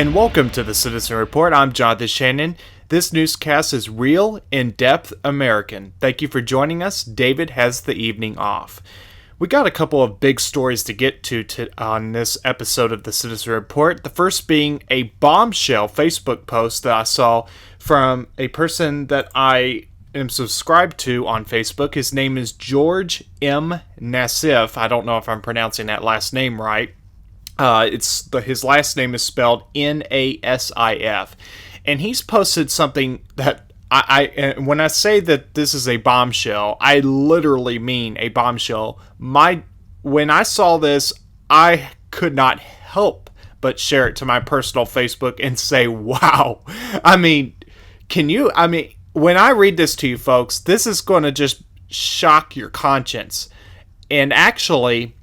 and welcome to the Citizen Report. I'm Jonathan Shannon. This newscast is real, in-depth American. Thank you for joining us. David has the evening off. We got a couple of big stories to get to on this episode of the Citizen Report. The first being a bombshell Facebook post that I saw from a person that I am subscribed to on Facebook. His name is George M. Nassif. I don't know if I'm pronouncing that last name right. His last name is spelled Nasif. And he's posted something that when I say that this is a bombshell, I literally mean a bombshell. When I saw this, I could not help but share it to my personal Facebook and say, wow. When I read this to you folks, this is going to just shock your conscience. And actually,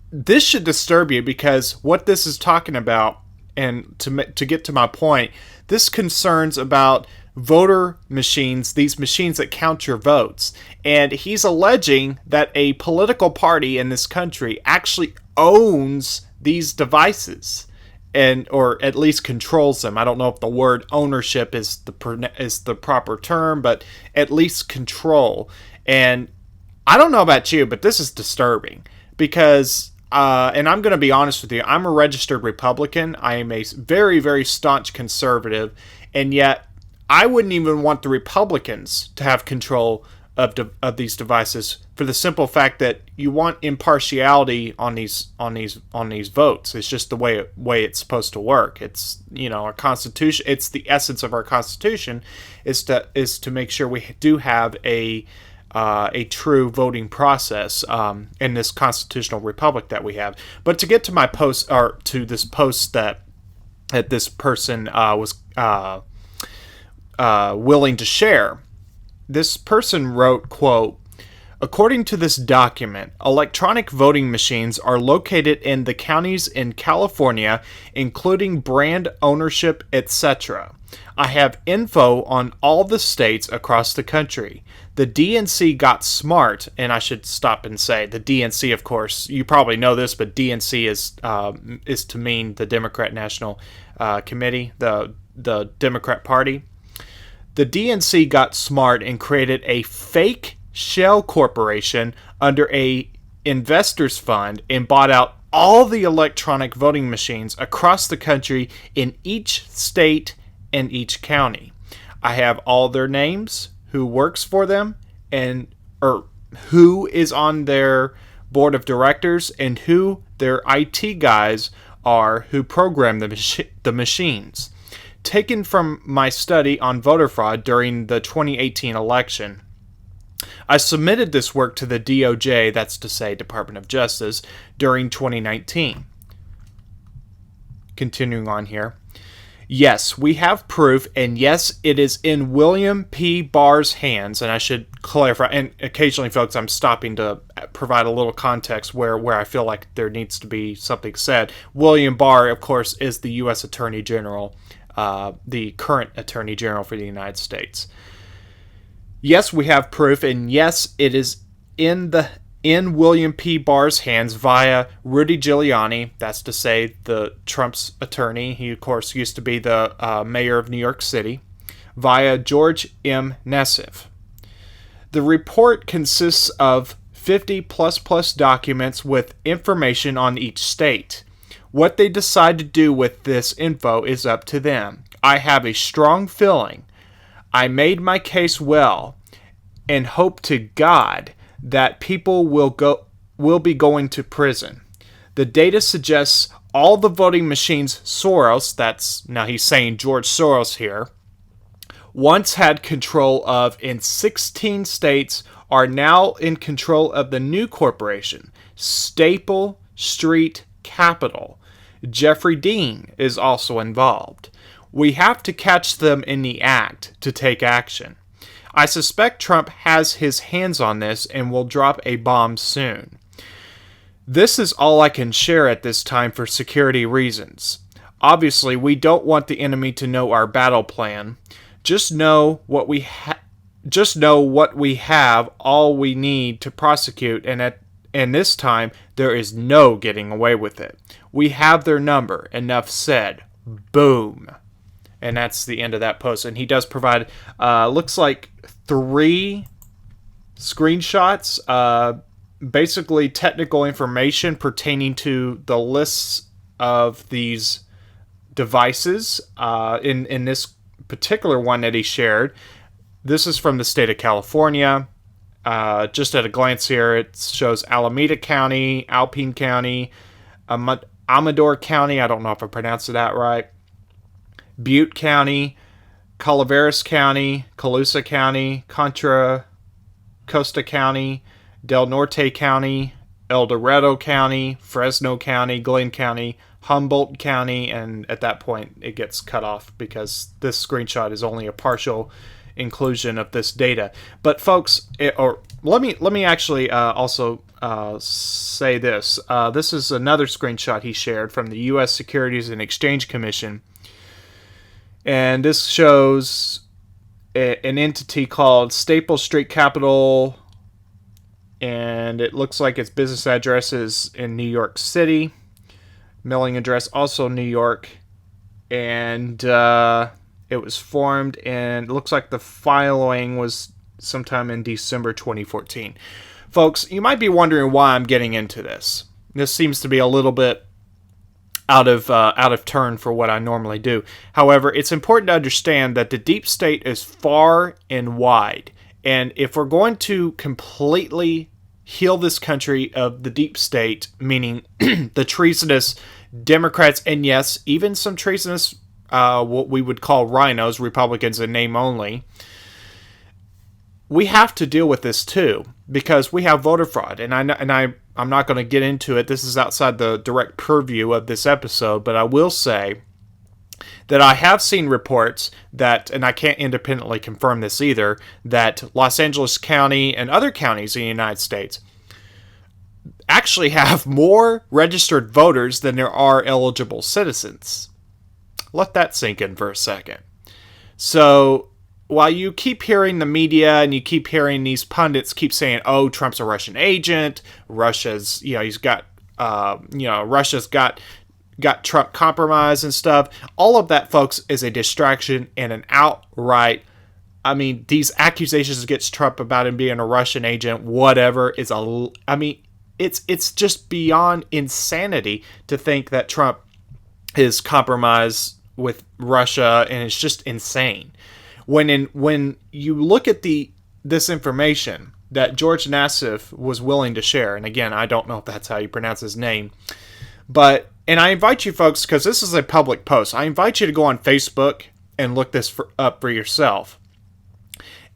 this should disturb you, because what this is talking about, and to get to my point, this concerns about voter machines, these machines that count your votes. And he's alleging that a political party in this country actually owns these devices, or at least controls them. I don't know if the word ownership is the proper term, but at least control. And I don't know about you, but this is disturbing, because and I'm going to be honest with you, I'm a registered Republican. I am a very, very staunch conservative, and yet I wouldn't even want the Republicans to have control of these devices, for the simple fact that you want impartiality on these votes. It's just the way it's supposed to work. It's, our Constitution. It's the essence of our Constitution is to make sure we do have a true voting process in this constitutional republic that we have. But to get to my post, or to this post that this person was willing to share, this person wrote, quote, "According to this document, electronic voting machines are located in the counties in California, including brand ownership, etc. I have info on all the states across the country. The DNC got smart," and I should stop and say the DNC, of course, you probably know this, but DNC is to mean the Democrat National Committee, the Democrat Party. The DNC got smart and created a fake shell corporation under a investors fund and bought out all the electronic voting machines across the country in each state and each county. I have all their names, who works for them, or who is on their board of directors, and who their IT guys are who program the machines. Taken from my study on voter fraud during the 2018 election. I submitted this work to the DOJ, that's to say Department of Justice, during 2019. Continuing on here. Yes, we have proof, and yes, it is in William P. Barr's hands, and I should clarify, and occasionally, folks, I'm stopping to provide a little context where I feel like there needs to be something said. William Barr, of course, is the U.S. Attorney General, the current Attorney General for the United States. Yes, we have proof, and yes, it is in William P. Barr's hands via Rudy Giuliani, that's to say the Trump's attorney. He, of course, used to be the mayor of New York City, via George M. Nassif. The report consists of 50 plus documents with information on each state. What they decide to do with this info is up to them. I have a strong feeling I made my case well, and hope to God that people will be going to prison. The data suggests all the voting machines Soros, now he's saying George Soros here, once had control of in 16 states are now in control of the new corporation, Staple Street Capital. Jeffrey Dean is also involved. We have to catch them in the act to take action. I suspect Trump has his hands on this and will drop a bomb soon. This is all I can share at this time for security reasons. Obviously, we don't want the enemy to know our battle plan. Just know what we have, all we need to prosecute, and this time there is no getting away with it. We have their number. Enough said. Boom. And that's the end of that post. And he does provide, looks like 3 screenshots, basically technical information pertaining to the lists of these devices. In this particular one that he shared, this is from the state of California. Just at a glance here, it shows Alameda County, Alpine County, Amador County, I don't know if I pronounced that right, Butte County, Calaveras County, Colusa County, Contra Costa County, Del Norte County, El Dorado County, Fresno County, Glenn County, Humboldt County, and at that point it gets cut off because this screenshot is only a partial inclusion of this data. But folks, let me actually also say this. This is another screenshot he shared from the U.S. Securities and Exchange Commission, and this shows an entity called Staple Street Capital, and it looks like its business address is in New York City, mailing address also New York, and it was formed, and it looks like the filing was sometime in December 2014. Folks, you might be wondering why I'm getting into this. This seems to be a little bit out of turn for what I normally do. However, it's important to understand that the deep state is far and wide. And if we're going to completely heal this country of the deep state, meaning the treasonous Democrats, and yes, even some treasonous what we would call rhinos, Republicans in name only, we have to deal with this too, because we have voter fraud, and I'm not going to get into it. This is outside the direct purview of this episode, but I will say that I have seen reports that, and I can't independently confirm this either, that Los Angeles County and other counties in the United States actually have more registered voters than there are eligible citizens. Let that sink in for a second. So while you keep hearing the media and you keep hearing these pundits keep saying, oh, Trump's a Russian agent, Russia's, Russia's got Trump compromised and stuff, all of that, folks, is a distraction and an outright, these accusations against Trump about him being a Russian agent, whatever, it's just beyond insanity to think that Trump is compromised with Russia, and it's just insane. When you look at this information that George Nassif was willing to share, and again, I don't know if that's how you pronounce his name, and I invite you folks, because this is a public post, I invite you to go on Facebook and look this up for yourself.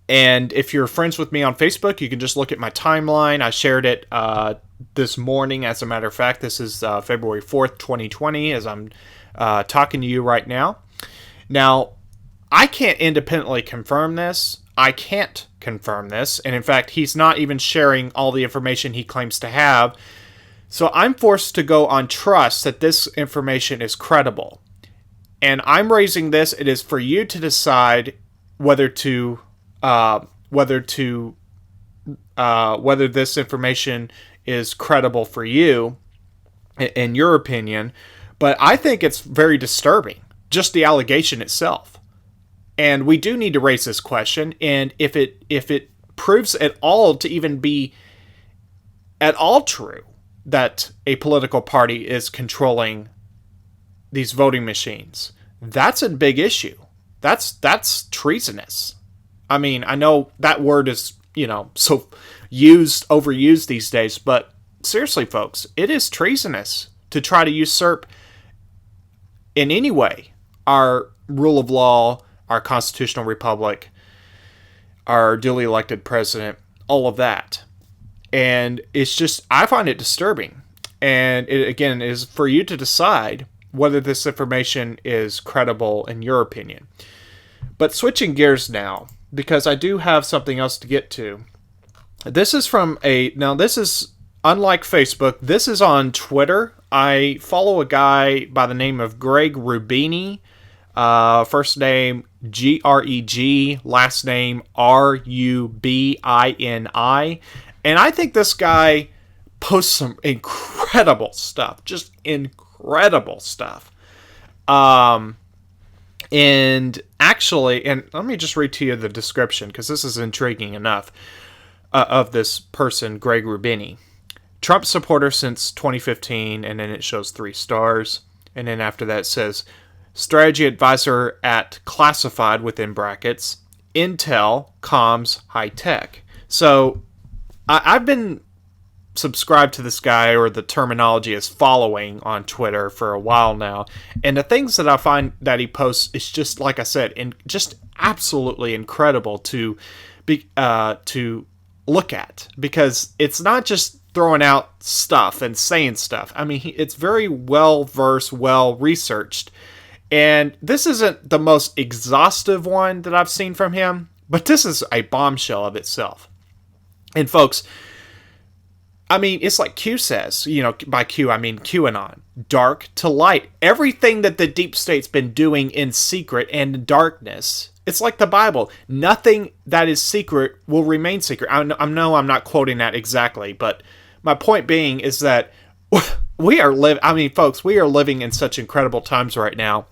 And if you're friends with me on Facebook, you can just look at my timeline. I shared it this morning. As a matter of fact, this is February 4th, 2020, as I'm talking to you right now. Now, I can't independently confirm this. I can't confirm this. And in fact, he's not even sharing all the information he claims to have. So I'm forced to go on trust that this information is credible. And I'm raising this. It is for you to decide whether this information is credible for you, in your opinion. But I think it's very disturbing, just the allegation itself. And we do need to raise this question. And if it proves at all to even be at all true that a political party is controlling these voting machines, that's a big issue. That's treasonous. I know that word is, so overused these days, but seriously, folks, it is treasonous to try to usurp in any way our rule of law, our constitutional republic, our duly elected president, all of that. And it's just, I find it disturbing. And it, again, is for you to decide whether this information is credible in your opinion. But switching gears now, because I do have something else to get to. This is this is unlike Facebook, this is on Twitter. I follow a guy by the name of Greg Rubini, first name Greg, last name Rubini, and I think this guy posts some incredible stuff, just incredible stuff. And actually, and let me just read to you the description, because this is intriguing enough, of this person, Greg Rubini. Trump supporter since 2015, and then it shows 3 stars. And then after that it says, strategy advisor at classified within brackets, Intel, comms, high tech. So I've been subscribed to this guy, or the terminology is following, on Twitter for a while now, and the things that I find that he posts is just, like I said, just absolutely incredible to look at, because it's not just throwing out stuff and saying stuff. I mean, it's very well versed, well researched, and this isn't the most exhaustive one that I've seen from him, but this is a bombshell of itself. And folks, I mean, it's like Q says, by Q, I mean QAnon. Dark to light. Everything that the deep state's been doing in secret and in darkness. It's like the Bible. Nothing that is secret will remain secret. I know I'm not quoting that exactly, but my point being is that we are living in such incredible times right now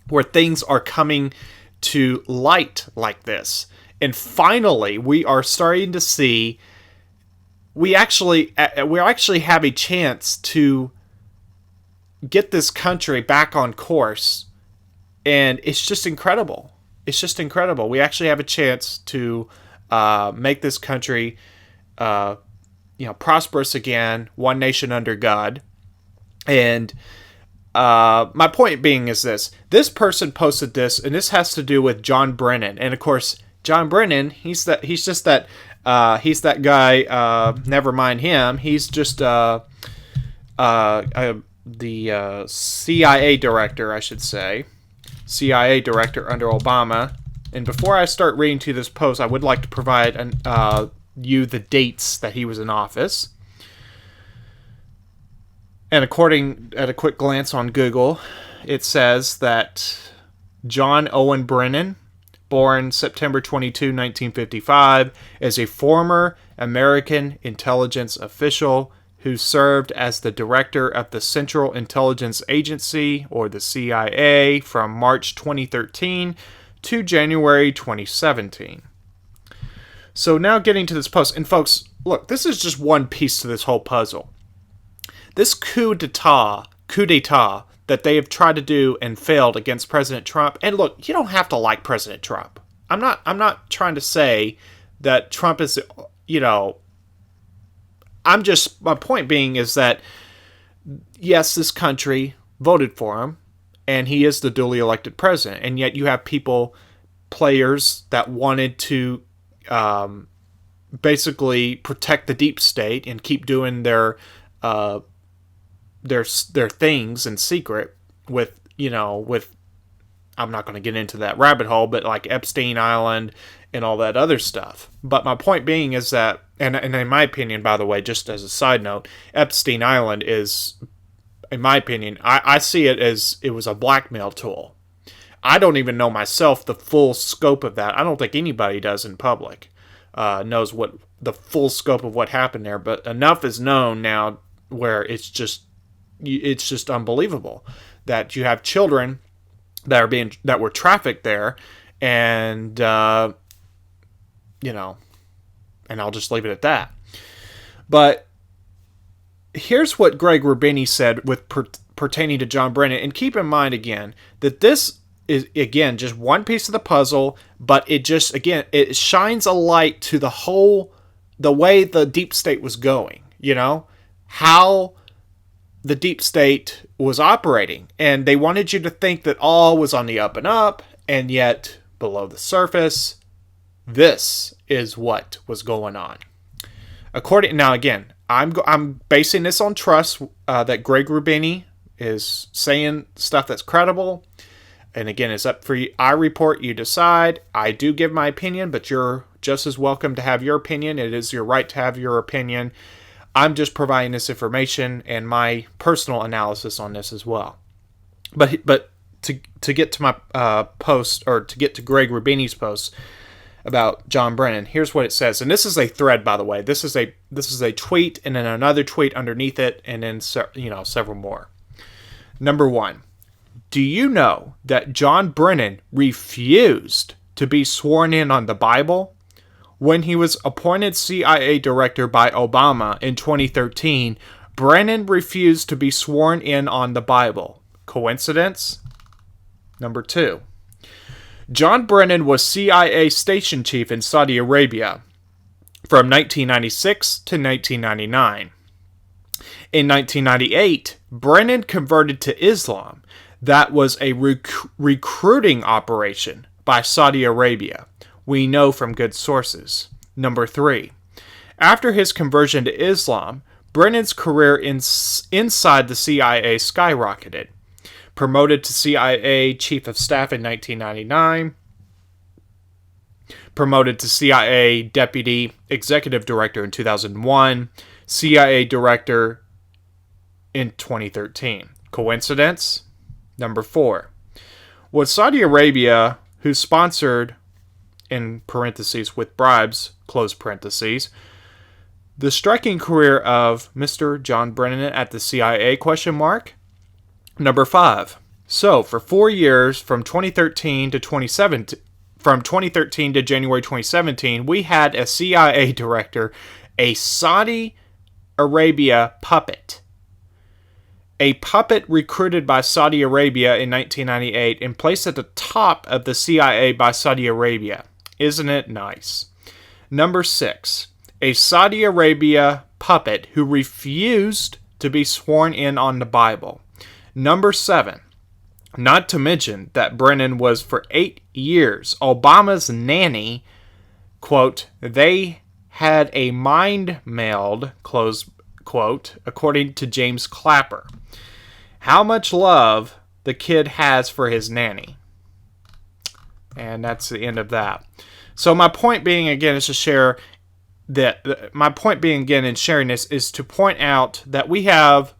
where things are coming to light like this. And finally, we are starting to see we actually have a chance to get this country back on course, and it's just incredible. It's just incredible. We actually have a chance to make this country, prosperous again, one nation under God. And my point being is this person posted this, and this has to do with John Brennan, and of course, John Brennan, he's that guy. Never mind him. He's just the CIA director, I should say. CIA director under Obama. And before I start reading to this post, I would like to provide you the dates that he was in office. And according at a quick glance on Google, it says that John Owen Brennan, born September 22, 1955, is a former American intelligence official who served as the director of the Central Intelligence Agency, or the CIA, from March 2013 to January 2017. So now getting to this post, and folks, look, this is just one piece to this whole puzzle. This coup d'etat that they have tried to do and failed against President Trump. And look, you don't have to like President Trump. I'm not trying to say that Trump is, my point being is that, yes, this country voted for him, and he is the duly elected president. And yet you have players that wanted to basically protect the deep state and keep doing their things in secret with I'm not going to get into that rabbit hole, but like Epstein Island and all that other stuff. But my point being is that, and in my opinion, by the way, just as a side note, Epstein Island is, in my opinion, I see it as it was a blackmail tool. I don't even know myself the full scope of that. I don't think anybody does in public knows what the full scope of what happened there, but enough is known now where it's just unbelievable that you have children that were trafficked there, and and I'll just leave it at that. But here's what Greg Rubini said with pertaining to John Brennan, and keep in mind again that this is again just one piece of the puzzle, but it shines a light to the way the deep state was going, how the deep state was operating, and they wanted you to think that all was on the up and up, and yet below the surface, this is what was going on. Now again, I'm basing this on trust that Greg Rubini is saying stuff that's credible, and again, it's up for you. I report, you decide. I do give my opinion, but you're just as welcome to have your opinion. It is your right to have your opinion. I'm just providing this information and my personal analysis on this as well. But to get to my post, or to get to Greg Rubini's post about John Brennan, here's what it says. And this is a thread, by the way. This is a tweet, and then another tweet underneath it, and then several more. Number 1. Do you know that John Brennan refused to be sworn in on the Bible? When he was appointed CIA director by Obama in 2013, Brennan refused to be sworn in on the Bible. Coincidence? Number 2. John Brennan was CIA station chief in Saudi Arabia from 1996 to 1999. In 1998, Brennan converted to Islam. That was a recruiting operation by Saudi Arabia. We know from good sources. Number 3. After his conversion to Islam, Brennan's career inside the CIA skyrocketed. Promoted to CIA Chief of Staff in 1999. Promoted to CIA Deputy Executive Director in 2001. CIA Director in 2013. Coincidence? Number 4. Was Saudi Arabia, who sponsored, in parentheses, with bribes, close parentheses, the striking career of Mr. John Brennan at the CIA, question mark? Number 5. So, for 4 years, from 2013 to 2017, from 2013 to January 2017, we had a CIA director, a Saudi Arabia puppet. A puppet recruited by Saudi Arabia in 1998 and placed at the top of the CIA by Saudi Arabia. Isn't it nice? Number 6. A Saudi Arabia puppet who refused to be sworn in on the Bible. Number 7. Not to mention that Brennan was for 8 years Obama's nanny. Quote, they had a mind meld, close quote, according to James Clapper. How much love the kid has for his nanny. And that's the end of that. So my point being, again, is to share that, my point being, again, in sharing this, is to point out that we have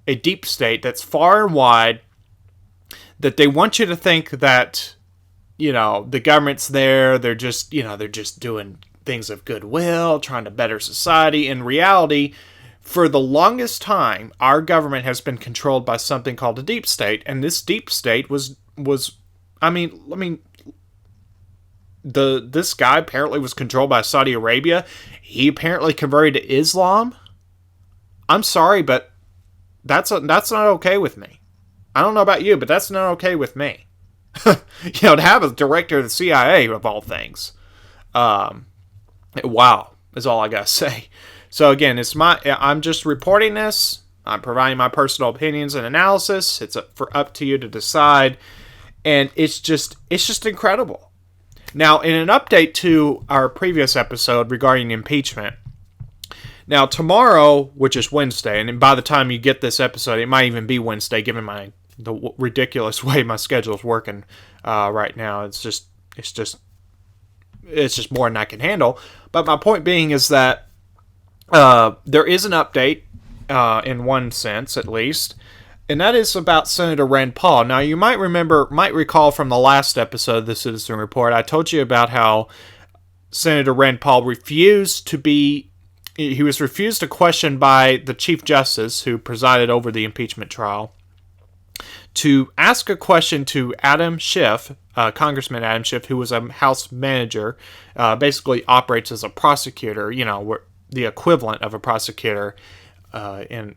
a deep state that's far and wide, that they want you to think that, the government's there, they're just doing things of goodwill, trying to better society. In reality, for the longest time, our government has been controlled by something called a deep state, and this deep state was this guy apparently was controlled by Saudi Arabia. He apparently converted to Islam. I'm sorry, but that's not okay with me. I don't know about you, but that's not okay with me. To have a director of the CIA, of all things. Wow, is all I gotta say. So again, I'm just reporting this. I'm providing my personal opinions and analysis. It's up to you to decide. And it's just incredible. Now, in an update to our previous episode regarding impeachment, now tomorrow, which is Wednesday, and by the time you get this episode, it might even be Wednesday, given the ridiculous way my schedule is working right now. It's just more than I can handle. But my point being is that there is an update, in one sense at least, and that is about Senator Rand Paul. Now, you might recall from the last episode of the Citizen Report, I told you about how Senator Rand Paul was refused a question by the Chief Justice who presided over the impeachment trial to ask a question to Adam Schiff, Congressman Adam Schiff, who was a House manager, basically operates as a prosecutor, the equivalent of a prosecutor in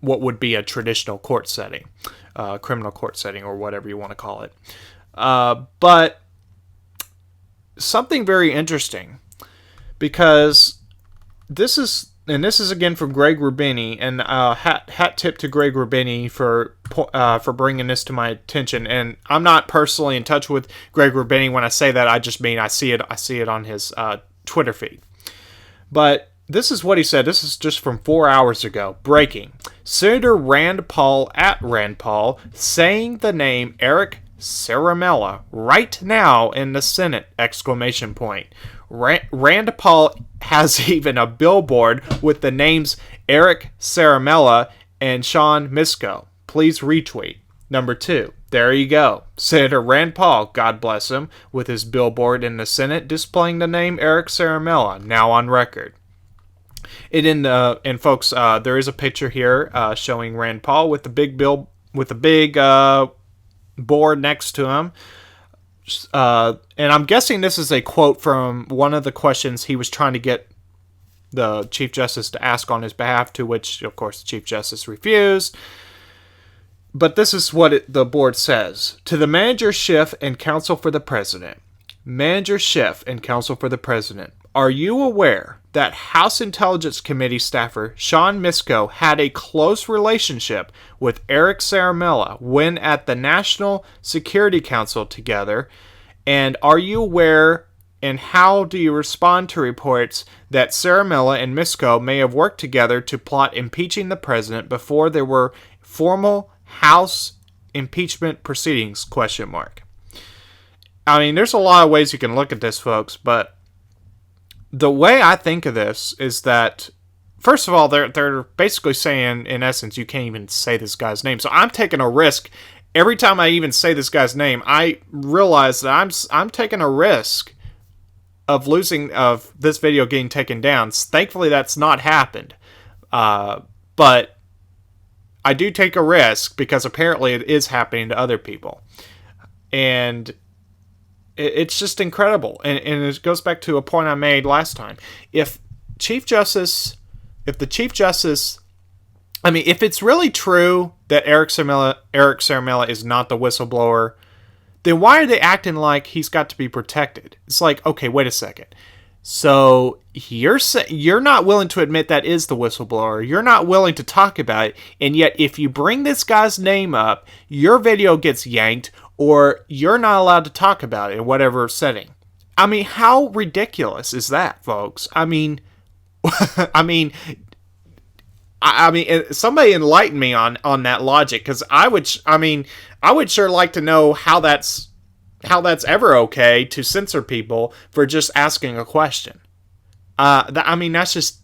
what would be a traditional court setting, criminal court setting, or whatever you want to call it. But something very interesting, because this is again from Greg Rubini, and hat tip to Greg Rubini for bringing this to my attention. And I'm not personally in touch with Greg Rubini. When I say that, I just mean I see it on his Twitter feed. But this is what he said. This is just from 4 hours ago. Breaking. Senator Rand Paul at Rand Paul saying the name Eric Ciaramella right now in the Senate! Exclamation point. Rand Paul has even a billboard with the names Eric Ciaramella and Sean Misko. Please retweet. Number 2. There you go. Senator Rand Paul, God bless him, with his billboard in the Senate displaying the name Eric Ciaramella, now on record. And folks, there is a picture here showing Rand Paul with the big board next to him. And I'm guessing this is a quote from one of the questions he was trying to get the Chief Justice to ask on his behalf, to which, of course, the Chief Justice refused. But this is what the board says. To the Manager, Schiff, and Counsel for the President. Manager, Schiff, and Counsel for the President. Are you aware that House Intelligence Committee staffer Sean Misko had a close relationship with Eric Ciaramella when at the National Security Council together? And are you aware, and how do you respond to reports that Ciaramella and Misko may have worked together to plot impeaching the president before there were formal House impeachment proceedings? ? I mean, there's a lot of ways you can look at this, folks, but the way I think of this is that, first of all, they're basically saying, in essence, you can't even say this guy's name. So I'm taking a risk. Every time I even say this guy's name, I realize that I'm taking a risk of this video getting taken down. Thankfully, that's not happened. But I do take a risk because apparently it is happening to other people. And it's just incredible. And it goes back to a point I made last time. If the Chief Justice, if it's really true that Eric Ciaramella is not the whistleblower, then why are they acting like he's got to be protected? It's like, okay, wait a second. So you're not willing to admit that is the whistleblower. You're not willing to talk about it. And yet if you bring this guy's name up, your video gets yanked, or you're not allowed to talk about it in whatever setting. I mean, how ridiculous is that, folks? I mean, somebody enlighten me on that logic, because I would sure like to know how that's ever okay to censor people for just asking a question. That's just.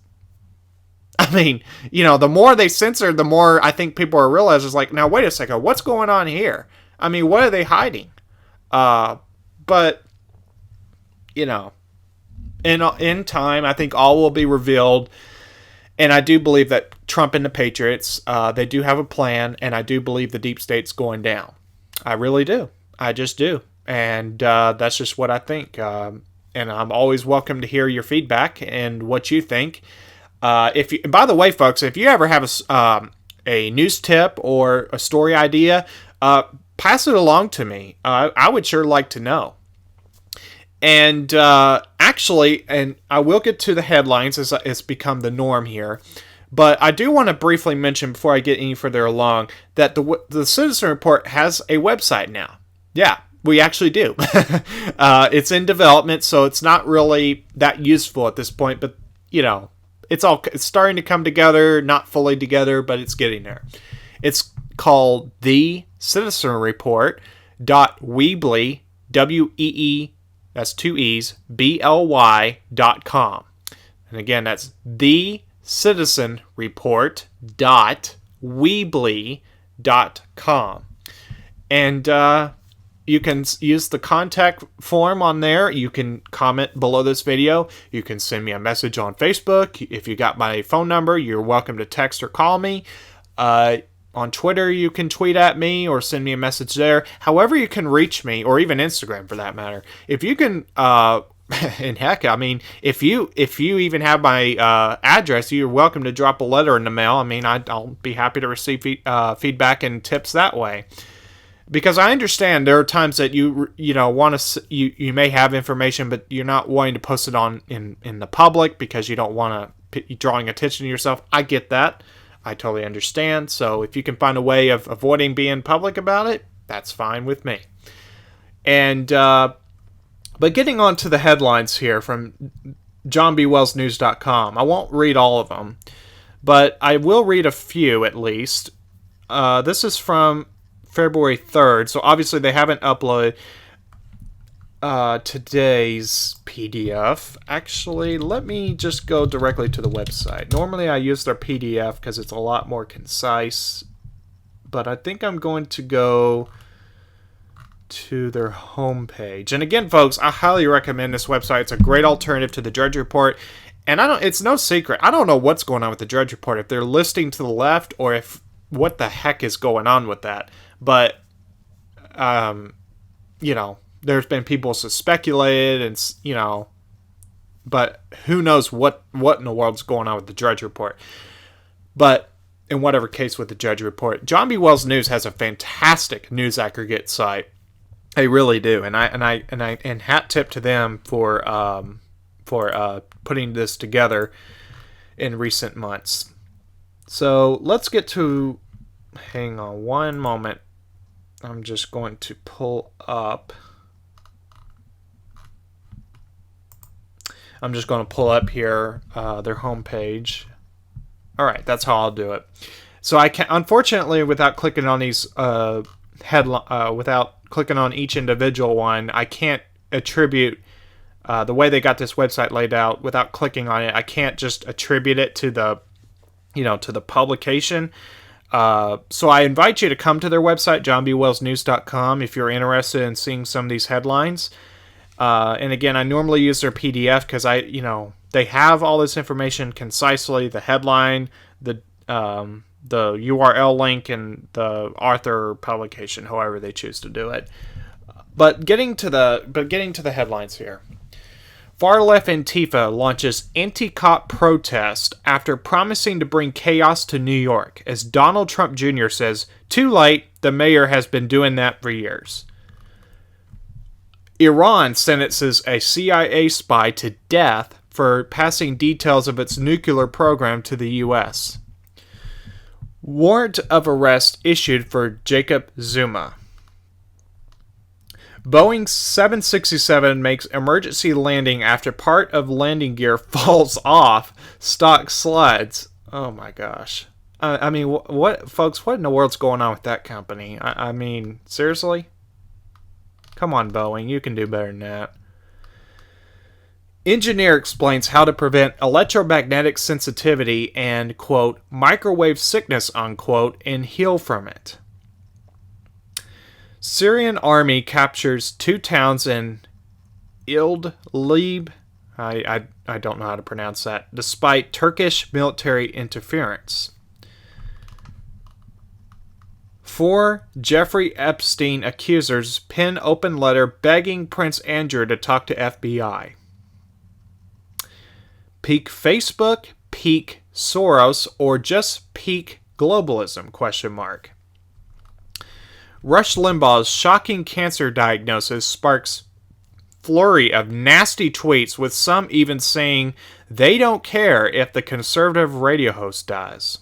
The more they censor, the more I think people are realizing, it's like, now wait a second, what's going on here? I mean, what are they hiding? But in time, I think all will be revealed. And I do believe that Trump and the Patriots, they do have a plan, and I do believe the deep state's going down. I really do. I just do. And that's just what I think. And I'm always welcome to hear your feedback and what you think. By the way, folks, if you ever have a news tip or a story idea, pass it along to me. I would sure like to know. And actually, and I will get to the headlines as it's become the norm here, but I do want to briefly mention before I get any further along that the Citizen Report has a website now. Yeah, we actually do. It's in development, so it's not really that useful at this point, but it's starting to come together, not fully together, but it's getting there. It's called The Citizen Report.weebly, WEE, that's 2 E's, BLY.com. And again, that's The Citizen Report.weebly.com. And you can use the contact form on there. You can comment below this video. You can send me a message on Facebook. If you got my phone number, you're welcome to text or call me. On Twitter, you can tweet at me or send me a message there. However you can reach me, or even Instagram for that matter. If you can, and heck, I mean, if you even have my address, you're welcome to drop a letter in the mail. I mean, I'll be happy to receive feedback and tips that way. Because I understand there are times that you want to, you may have information, but you're not wanting to post it in the public because you don't want to drawing attention to yourself. I get that. I totally understand. So if you can find a way of avoiding being public about it, that's fine with me. And but getting on to the headlines here from johnbwellsnews.com. I won't read all of them, but I will read a few at least. This is from February 3rd, so obviously they haven't uploaded today's PDF. Actually, let me just go directly to the website. Normally I use their PDF because it's a lot more concise, but I think I'm going to go to their homepage. And again, folks, I highly recommend this website. It's a great alternative to the Drudge Report. And it's no secret, I don't know what's going on with the Drudge Report, if they're listing to the left or if what the heck is going on with that. But there's been people speculated and, but who knows what in the world's going on with the Drudge Report. But in whatever case with the Drudge Report, John B. Wells News has a fantastic news aggregate site. They really do. And hat tip to them for putting this together in recent months. So let's get to, hang on one moment. I'm just going to pull up here their homepage. All right, that's how I'll do it. So I can, unfortunately, without clicking on these without clicking on each individual one, I can't attribute the way they got this website laid out. Without clicking on it, I can't just attribute it to the publication. So I invite you to come to their website, johnbwellsnews.com, if you're interested in seeing some of these headlines. And again, I normally use their PDF because they have all this information concisely, the headline, the URL link, and the author publication, however they choose to do it. But getting to the headlines here. Far left Antifa launches anti-cop protest after promising to bring chaos to New York, as Donald Trump Jr. says, too late, the mayor has been doing that for years. Iran sentences a CIA spy to death for passing details of its nuclear program to the U.S. Warrant of arrest issued for Jacob Zuma. Boeing 767 makes emergency landing after part of landing gear falls off stock slides. Oh my gosh. I mean, what, folks, what in the world's going on with that company? I mean, seriously? Come on, Boeing, you can do better than that. Engineer explains how to prevent electromagnetic sensitivity and, quote, microwave sickness, unquote, and heal from it. Syrian army captures 2 towns in Idlib, I don't know how to pronounce that, despite Turkish military interference. 4 Jeffrey Epstein accusers pen open letter begging Prince Andrew to talk to FBI. Peak Facebook, peak Soros, or just peak globalism, question mark. Rush Limbaugh's shocking cancer diagnosis sparks flurry of nasty tweets, with some even saying they don't care if the conservative radio host dies.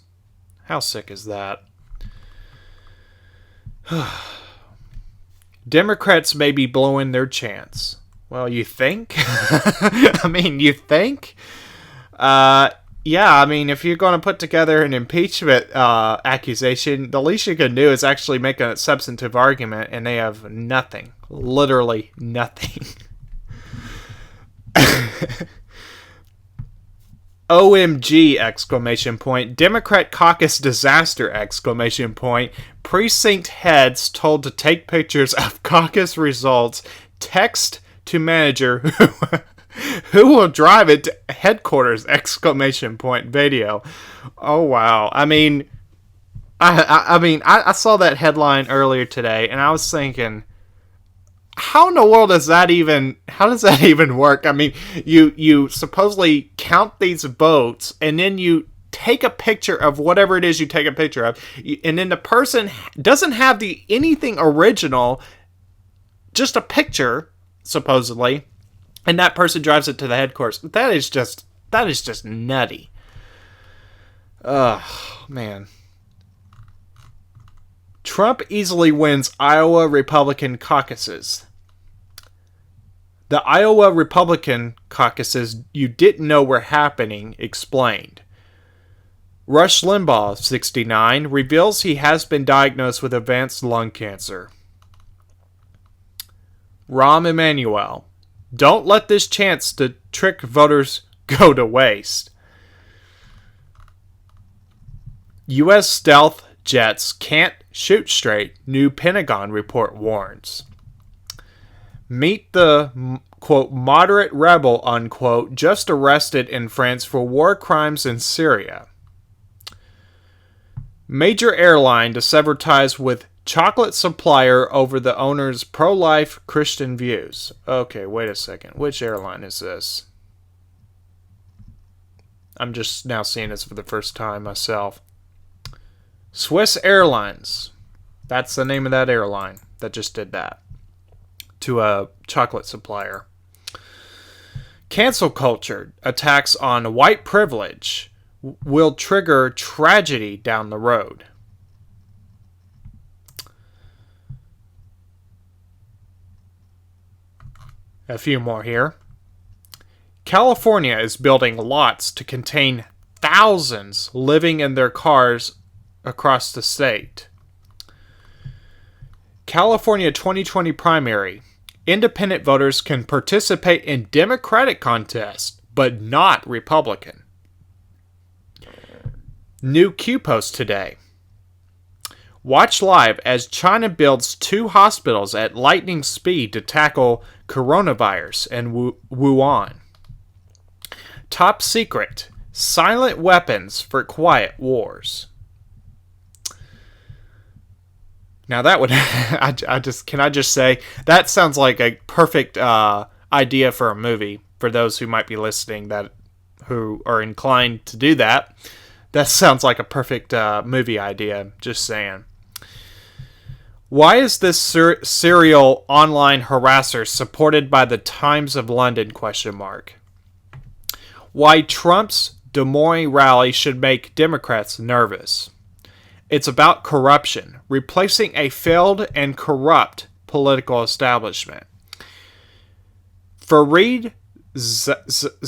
How sick is that? Democrats may be blowing their chance. Well, you think? I mean, you think? Yeah, I mean, if you're going to put together an impeachment accusation, the least you can do is actually make a substantive argument, and they have nothing. Literally nothing. OMG! Exclamation point. Democrat caucus disaster! Exclamation point. Precinct heads told to take pictures of caucus results. Text to manager who will drive it to headquarters! Exclamation point. Video. Oh wow! I mean, I saw that headline earlier today, and I was thinking, how in the world does that even work? I mean, you supposedly count these votes, and then you take a picture of whatever it is you take a picture of, and then the person doesn't have anything original, just a picture, supposedly, and that person drives it to the headquarters. That is just nutty. Oh, man. Trump easily wins Iowa Republican caucuses. The Iowa Republican caucuses you didn't know were happening, explained. Rush Limbaugh, 69, reveals he has been diagnosed with advanced lung cancer. Rahm Emanuel, don't let this chance to trick voters go to waste. U.S. stealth jets can't shoot straight, new Pentagon report warns. Meet the, quote, moderate rebel, unquote, just arrested in France for war crimes in Syria. Major airline to sever ties with chocolate supplier over the owner's pro-life Christian views. Okay, wait a second. Which airline is this? I'm just now seeing this for the first time myself. Swiss Airlines. That's the name of that airline that just did that to a chocolate supplier. Cancel culture attacks on white privilege will trigger tragedy down the road. A few more here. California is building lots to contain thousands living in their cars across the state. California 2020 primary. Independent voters can participate in Democratic contests, but not Republican. New Q post today. Watch live as China builds 2 hospitals at lightning speed to tackle coronavirus in Wuhan. Top secret. Silent weapons for quiet wars. Now that would, can I just say, that sounds like a perfect idea for a movie for those who might be listening who are inclined to do that. That sounds like a perfect movie idea, just saying. Why is this serial online harasser supported by the Times of London? ? Why Trump's Des Moines rally should make Democrats nervous. It's about corruption, replacing a failed and corrupt political establishment. Fareed Zakaria,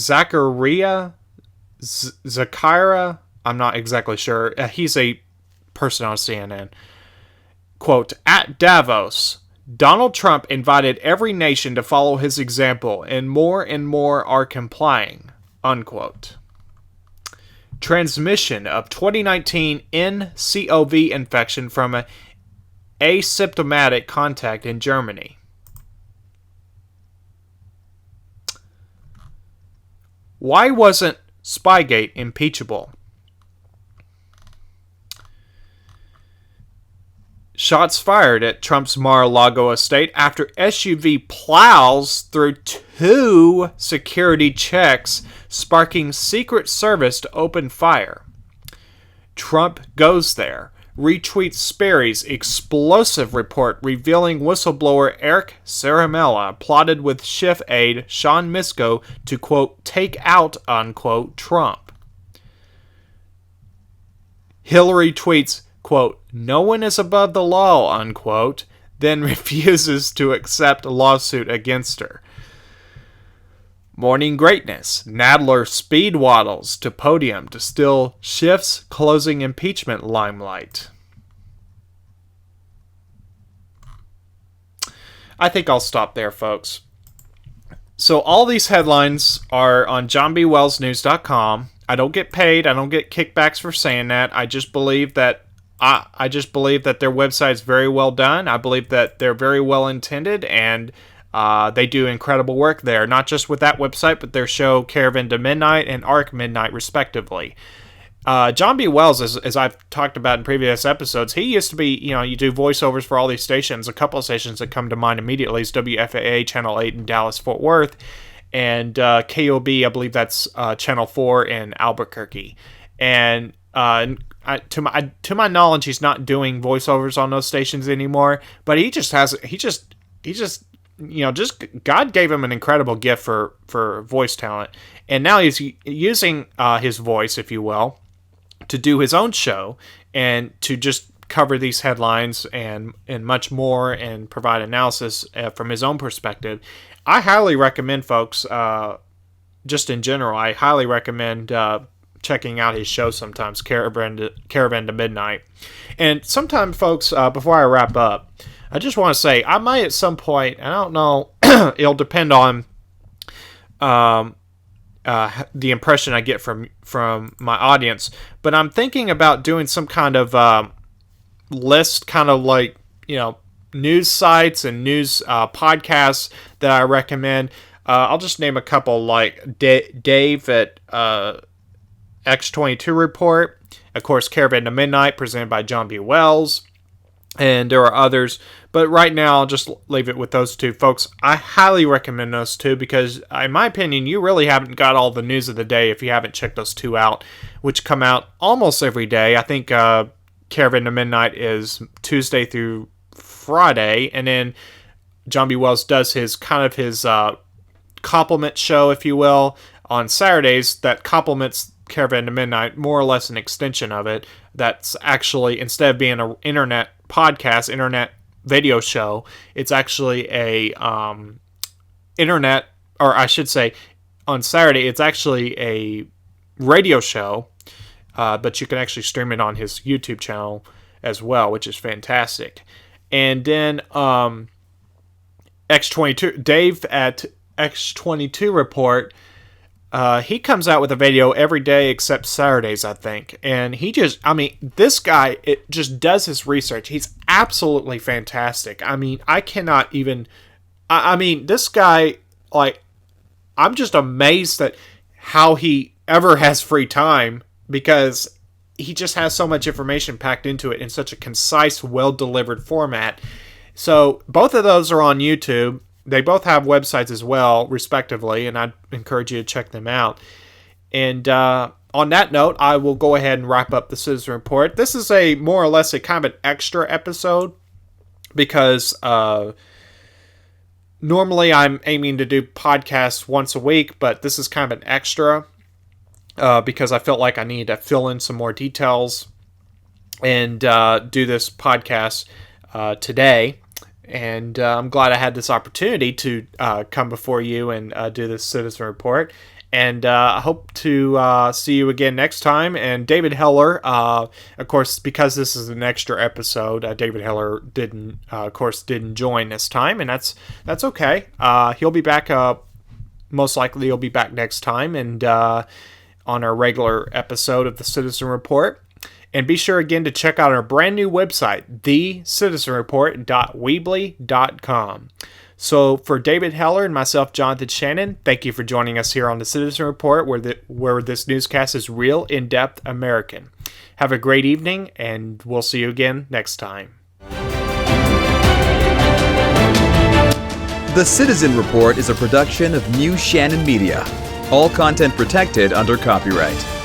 I'm not exactly sure. He's a person on CNN. Quote, at Davos, Donald Trump invited every nation to follow his example, and more are complying. Unquote. Transmission of 2019 nCoV infection from an asymptomatic contact in Germany. Why wasn't Spygate impeachable? Shots fired at Trump's Mar-a-Lago estate after SUV plows through 2 security checks, sparking Secret Service to open fire. Trump goes there, retweets Sperry's explosive report revealing whistleblower Eric Ciaramella plotted with Schiff aide Sean Misko to, quote, take out, unquote, Trump. Hillary tweets, quote, no one is above the law, unquote, then refuses to accept a lawsuit against her. Morning greatness. Nadler speed waddles to podium to steal Schiff's closing impeachment limelight. I think I'll stop there, folks. So all these headlines are on johnbwellsnews.com. I don't get paid. I don't get kickbacks for saying that. I just believe that I just believe that their website's very well done. I believe that they're very well intended, and they do incredible work there. Not just with that website, but their show Caravan to Midnight and Arc Midnight, respectively. John B. Wells, as I've talked about in previous episodes, he used to be, you do voiceovers for all these stations. A couple of stations that come to mind immediately is WFAA Channel 8 in Dallas-Fort Worth, and KOB, I believe that's Channel 4 in Albuquerque. And to my knowledge, he's not doing voiceovers on those stations anymore. But God gave him an incredible gift for voice talent, and now he's using his voice, if you will, to do his own show and to just cover these headlines and much more and provide analysis from his own perspective. I highly recommend, folks, just in general, I highly recommend checking out his show sometimes, Caravan to Midnight. And sometimes, folks, before I wrap up, I just want to say I might at some point, I don't know, it'll depend on the impression I get from my audience, but I'm thinking about doing some kind of list, kind of like, news sites and news podcasts that I recommend. I'll just name a couple, like Dave at X22 Report, of course, Caravan to Midnight, presented by John B. Wells, and there are others, but right now I'll just leave it with those two folks. I highly recommend those two because, in my opinion, you really haven't got all the news of the day if you haven't checked those two out, which come out almost every day. I think Caravan to Midnight is Tuesday through Friday, and then John B. Wells does his compliment show, if you will, on Saturdays that complements Caravan to Midnight, more or less an extension of it. That's actually, instead of being an internet podcast, internet video show, it's actually a internet, or I should say, on Saturday, it's actually a radio show, but you can actually stream it on his YouTube channel as well, which is fantastic. And then X22, Dave at X22 Report, he comes out with a video every day except Saturdays, I think. And this guy, it just does his research. He's absolutely fantastic. I cannot even, this guy, I'm just amazed at how he ever has free time, because he just has so much information packed into it in such a concise, well-delivered format. So both of those are on YouTube. They both have websites as well, respectively, and I'd encourage you to check them out. And on that note, I will go ahead and wrap up the Citizen Report. This is a more or less a kind of an extra episode because normally I'm aiming to do podcasts once a week, but this is kind of an extra because I felt like I needed to fill in some more details and do this podcast today. And I'm glad I had this opportunity to come before you and do this Citizen Report. And I hope to see you again next time. And David Heller, of course, because this is an extra episode, David Heller didn't join this time, and that's okay. He'll be back. Most likely, he'll be back next time, and on our regular episode of the Citizen Report. And be sure again to check out our brand new website, thecitizenreport.weebly.com. So for David Heller and myself, Jonathan Shannon, thank you for joining us here on the Citizen Report, where this newscast is real, in-depth American. Have a great evening, and we'll see you again next time. The Citizen Report is a production of New Shannon Media. All content protected under copyright.